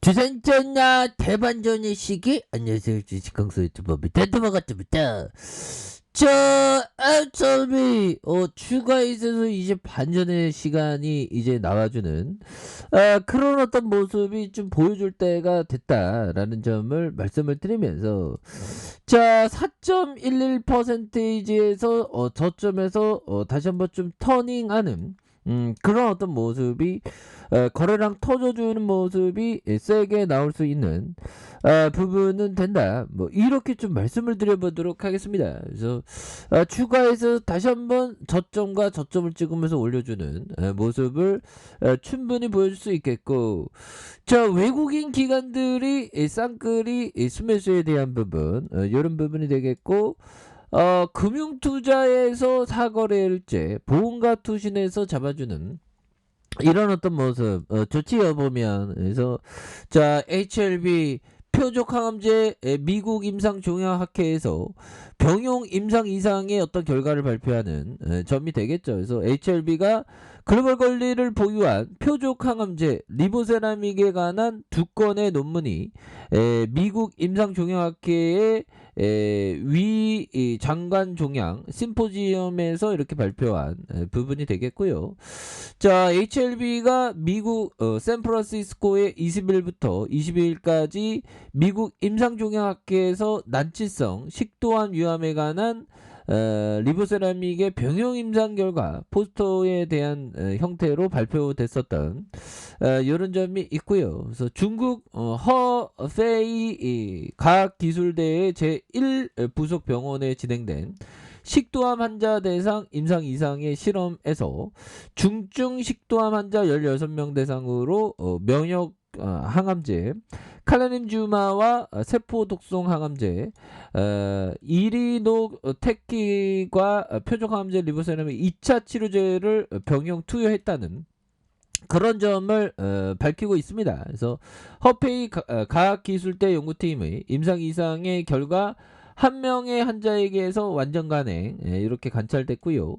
주산전나 대반전의 시기. 안녕하세요, 주식강소 유튜버입니다. 대두마 같습니다. 처음이 추가에 있어서 이제 반전의 시간이 이제 나와주는 그런 어떤 모습이 좀 보여줄 때가 됐다라는 점을 말씀을 드리면서, 자, 4.11%에서 저점에서 다시 한번 좀 터닝하는 그런 어떤 모습이, 거래량 터져주는 모습이 세게 나올 수 있는 부분은 된다. 뭐 이렇게 좀 말씀을 드려보도록 하겠습니다. 그래서 추가해서 다시 한번 저점과 저점을 찍으면서 올려주는 모습을 충분히 보여줄 수 있겠고, 자, 외국인 기관들이 쌍끌이 수매수에 대한 부분, 이런 부분이 되겠고, 금융투자에서 사거래일제, 보험과 투신에서 잡아주는 이런 어떤 모습 좋지요 보면. 그래서 자, HLB 표적항암제 미국 임상종양학회에서 병용 임상 이상의 어떤 결과를 발표하는 점이 되겠죠. 그래서 HLB가 글로벌 권리를 보유한 표적항암제 리보세라믹에 관한 두 건의 논문이 미국 임상종양학회의 위 장관 종양 심포지엄에서 이렇게 발표한 부분이 되겠고요. 자, HLB가 미국 샌프란시스코에 20일부터 22일까지 미국 임상종양학회에서 난치성 식도암 위험에 관한 리보세라믹의 병용 임상 결과 포스터에 대한 형태로 발표됐었던 이런 점이 있고요. 그래서 중국 허페이 과학기술대의 제1 부속 병원에 진행된 식도암 환자 대상 임상 이상의 실험에서 중증 식도암 환자 16명 대상으로 면역 항암제 칼라님주마와 세포 독성 항암제 이리노테키과 표적 항암제 리보세라믹 2차 치료제를 병용 투여했다는 그런 점을 밝히고 있습니다. 그래서 허페이 과학기술대 연구팀의 임상 이상의 결과 한 명의 환자에게서 완전 간행 이렇게 관찰됐고요.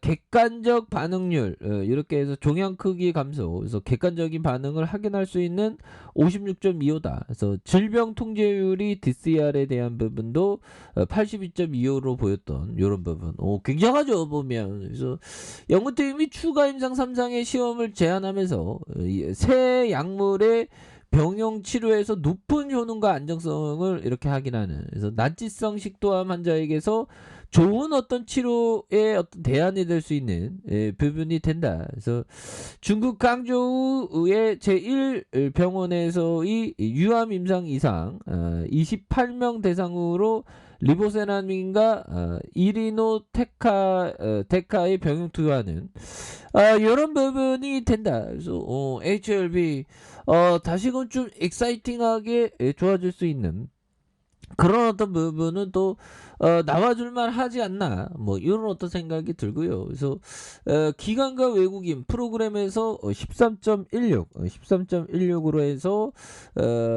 객관적 반응률 이렇게 해서 종양 크기 감소, 그래서 객관적인 반응을 확인할 수 있는 56.25다. 그래서 질병 통제율이 DCR에 대한 부분도 82.25로 보였던 이런 부분. 굉장하죠 보면. 그래서 연구팀이 추가 임상 3상의 시험을 제안하면서 새 약물의 병용 치료에서 높은 효능과 안정성을 이렇게 확인하는, 그래서 난치성 식도암 환자에게서 좋은 어떤 치료의 어떤 대안이 될 수 있는 부분이 된다. 그래서 중국 강저우의 제1병원에서의 유암 임상 이상 28명 대상으로 리보세라믹과 이리노테카의 병용 투여하는 이런 부분이 된다. 그래서 HLB 다시금 좀 익사이팅하게 좋아질 수 있는 그런 어떤 부분은 또 나와줄만 하지 않나, 뭐 이런 어떤 생각이 들고요. 그래서 기관과 외국인 프로그램에서 13.16으로 해서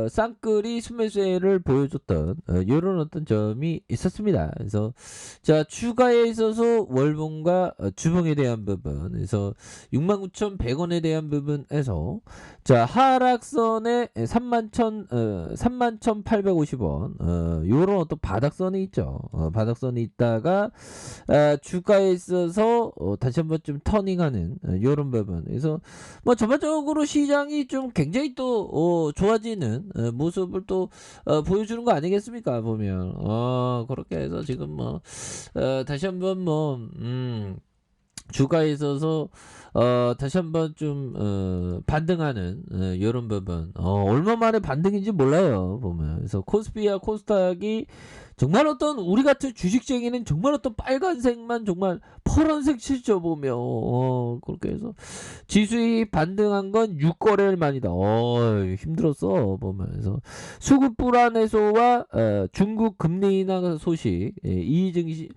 쌍끌이 수매수를 보여줬던 이런 어떤 점이 있었습니다. 그래서 자, 추가에 있어서 월봉과 주봉에 대한 부분, 그래서 69,100원에 대한 부분에서 자, 하락선에 31,850원 요런 어떤 바닥선이 있죠. 바닥선이 있다가 주가에 있어서 다시 한번 좀 터닝하는 요런 부분. 그래서 뭐 전반적으로 시장이 좀 굉장히 또 좋아지는 모습을 또 보여주는 거 아니겠습니까 보면. 그렇게 해서 지금 뭐 다시 한번 뭐 주가에 있어서 다시 한번 좀 반등하는 이런 부분, 얼마 만에 반등인지 몰라요 보면. 그래서 코스피와 코스닥이 정말 어떤 우리 같은 주식쟁이는 정말 어떤 빨간색만 정말 파란색 치죠 보면. 그렇게 해서 지수이 반등한 건 6거래일 만이다. 힘들었어 보면. 그래서 수급 불안 해소와 중국 금리 인하 소식 이 증시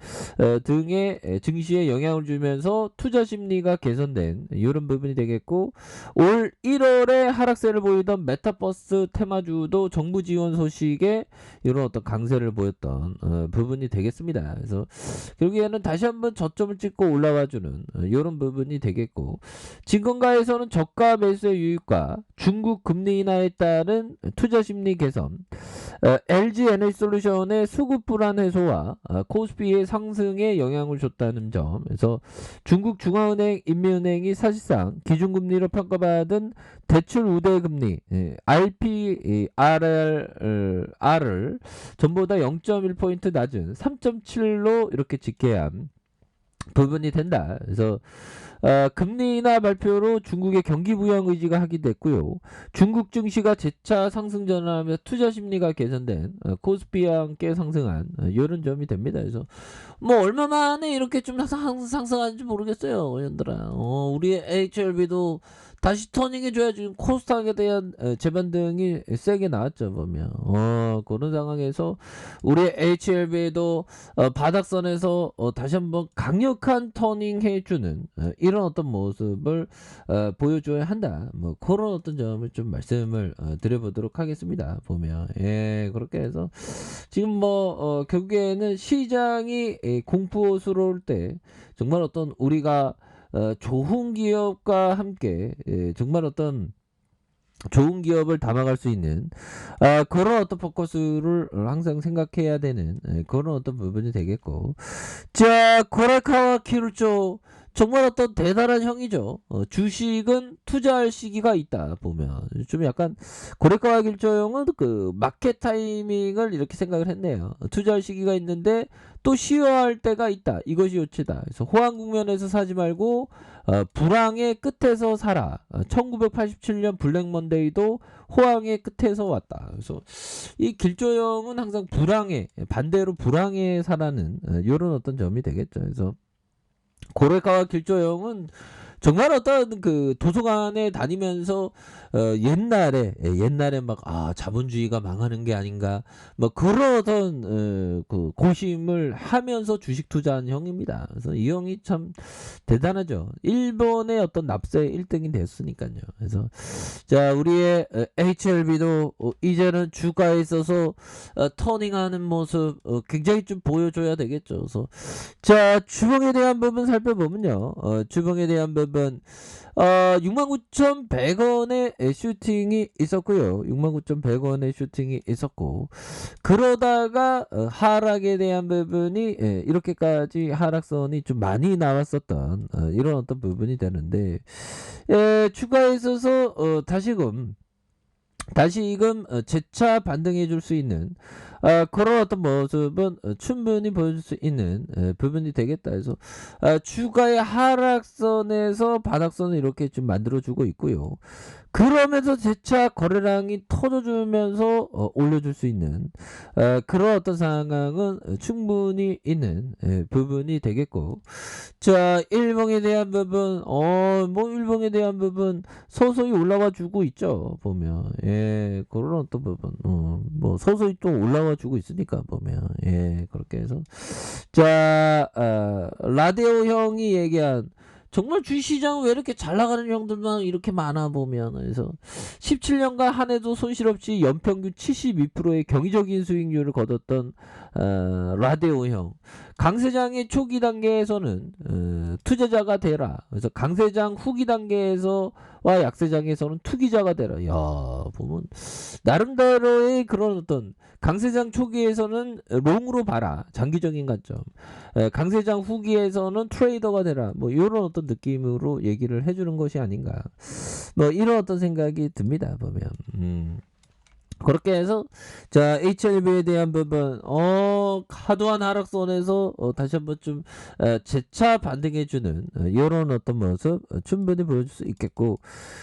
등의 증시에 영향을 주면서 투자 심리가 개선된 이런 부분이 되겠고, 올 1월에 하락세를 보이던 메타버스 테마주도 정부 지원 소식에 이런 어떤 강세를 보였던 어떤 부분이 되겠습니다. 그래서 결국에는 다시 한번 저점을 찍고 올라와주는 이런 부분이 되겠고, 증권가에서는 저가 매수의 유입과 중국 금리 인하에 따른 투자 심리 개선, LG 에너지솔루션의 수급 불안 해소와 코스피의 상승에 영향을 줬다는 점. 그래서 중국 중앙은행, 인민은행이 사실상 기준금리로 평가받은 대출 우대금리 RPR을 전보다 0.1포인트 낮은 3.7로 이렇게 집계한 부분이 된다. 그래서 금리 인하 발표로 중국의 경기 부양 의지가 확인됐고요. 중국 증시가 재차 상승 전환하며 투자 심리가 개선된 코스피와 함께 상승한 이런 점이 됩니다. 그래서 뭐 얼마 만에 이렇게 좀 상승하는지 모르겠어요, 의원들아. 우리 HLB도 다시 터닝해줘야 지금 코스닥에 대한 재반등이 세게 나왔죠, 보면. 그런 상황에서 우리 HLB도 바닥선에서 다시 한번 강력한 터닝해주는 이런 어떤 모습을 보여줘야 한다. 뭐 그런 어떤 점을 좀 말씀을 드려보도록 하겠습니다. 보면 그렇게 해서 지금 뭐 결국에는 시장이 공포스러울 때 정말 어떤 우리가 좋은 기업과 함께 정말 어떤 좋은 기업을 담아갈 수 있는 그런 어떤 포커스를 항상 생각해야 되는 그런 어떤 부분이 되겠고, 자, 코레카와 키루초 정말 어떤 대단한 형이죠. 주식은 투자할 시기가 있다. 보면 좀 약간 고래가와 길조형은 그 마켓 타이밍을 이렇게 생각을 했네요. 투자할 시기가 있는데 또 쉬어할 때가 있다. 이것이 요치다. 그래서 호황 국면에서 사지 말고 불황의 끝에서 사라. 1987년 블랙 먼데이도 호황의 끝에서 왔다. 그래서 이 길조형은 항상 불황에, 반대로 불황에 사라는 이런 어떤 점이 되겠죠. 그래서 고래가와 길조형은 정말 어떤 그 도서관에 다니면서 옛날에 막 자본주의가 망하는 게 아닌가 뭐 그런 어떤 그 고심을 하면서 주식 투자한 형입니다. 그래서 이 형이 참 대단하죠. 일본의 어떤 납세 1등이 됐으니까요. 그래서 자, 우리의 HLB도 이제는 주가에 있어서 터닝하는 모습 굉장히 좀 보여줘야 되겠죠. 그래서 자, 주봉에 대한 부분 살펴보면요. 주봉에 대한 부분 69,100원의 슈팅이 있었고요. 69,100원의 슈팅이 있었고, 그러다가 하락에 대한 부분이 이렇게까지 하락선이 좀 많이 나왔었던 이런 어떤 부분이 되는데, 추가에 있어서 다시금 재차 반등해 줄 수 있는 그런 어떤 모습은 충분히 보여줄 수 있는 부분이 되겠다 해서 추가의 하락선에서 바닥선을 이렇게 좀 만들어주고 있고요. 그러면서 재차 거래량이 터져주면서 올려줄 수 있는 그런 어떤 상황은 충분히 있는 부분이 되겠고, 자, 일봉에 대한 부분 뭐 일봉에 대한 부분 서서히 올라와 주고 있죠. 보면 그런 어떤 부분 뭐 서서히 또 올라와 주고 있으니까 보면 그렇게 해서 자, 라디오 형이 얘기한 정말 주식시장은 왜 이렇게 잘 나가는 형들만 이렇게 많아 보면. 그래서 17년간 한 해도 손실 없이 연평균 72%의 경이적인 수익률을 거뒀던 라디오 형. 강세장의 초기 단계에서는 투자자가 되라. 그래서 강세장 후기 단계에서와 약세장에서는 투기자가 되라. 야, 보면 나름대로의 그런 어떤 강세장 초기에서는 롱으로 봐라. 장기적인 관점. 강세장 후기에서는 트레이더가 되라. 뭐 이런 어떤 느낌으로 얘기를 해주는 것이 아닌가. 뭐 이런 어떤 생각이 듭니다. 보면. 그렇게 해서 자, HLB에 대한 부분 과도한 하락선에서 다시 한번 좀 재차 반등해주는 이런 어떤 모습 충분히 보여줄 수 있겠고,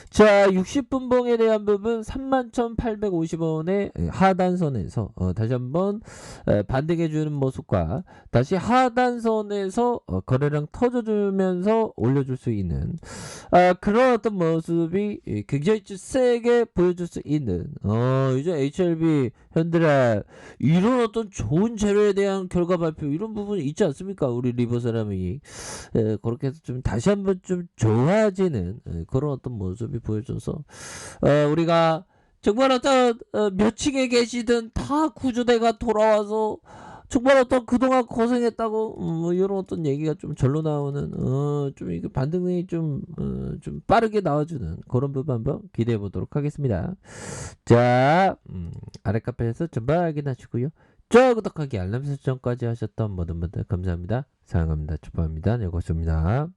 자, 60분봉에 대한 부분 31,850원의 하단선에서 다시 한번 반등해주는 모습과 다시 하단선에서 거래량 터져주면서 올려줄 수 있는 그런 어떤 모습이 굉장히 세게 보여줄 수 있는 요즘 HLB 현대라 이런 어떤 좋은 재료에 대한 결과 발표 이런 부분이 있지 않습니까? 우리 리버 사람이 그렇게 해서 좀 다시 한번 좀 좋아지는 그런 어떤 모습이 보여줘서 우리가 정말 어떤 몇 층에 계시든 다 구조대가 돌아와서 축발 어떤 그동안 고생했다고 뭐 요런 어떤 얘기가 좀 절로 나오는 좀 이게 반등이 좀 빠르게 나와주는 그런 부분 한번 기대해 보도록 하겠습니다. 자, 아래 카페에서 전방 확인하시고요. 좋아요, 구독하기, 알람 설정까지 하셨던 모든 분들 감사합니다. 사랑합니다. 축복합니다. 네, 고맙습니다.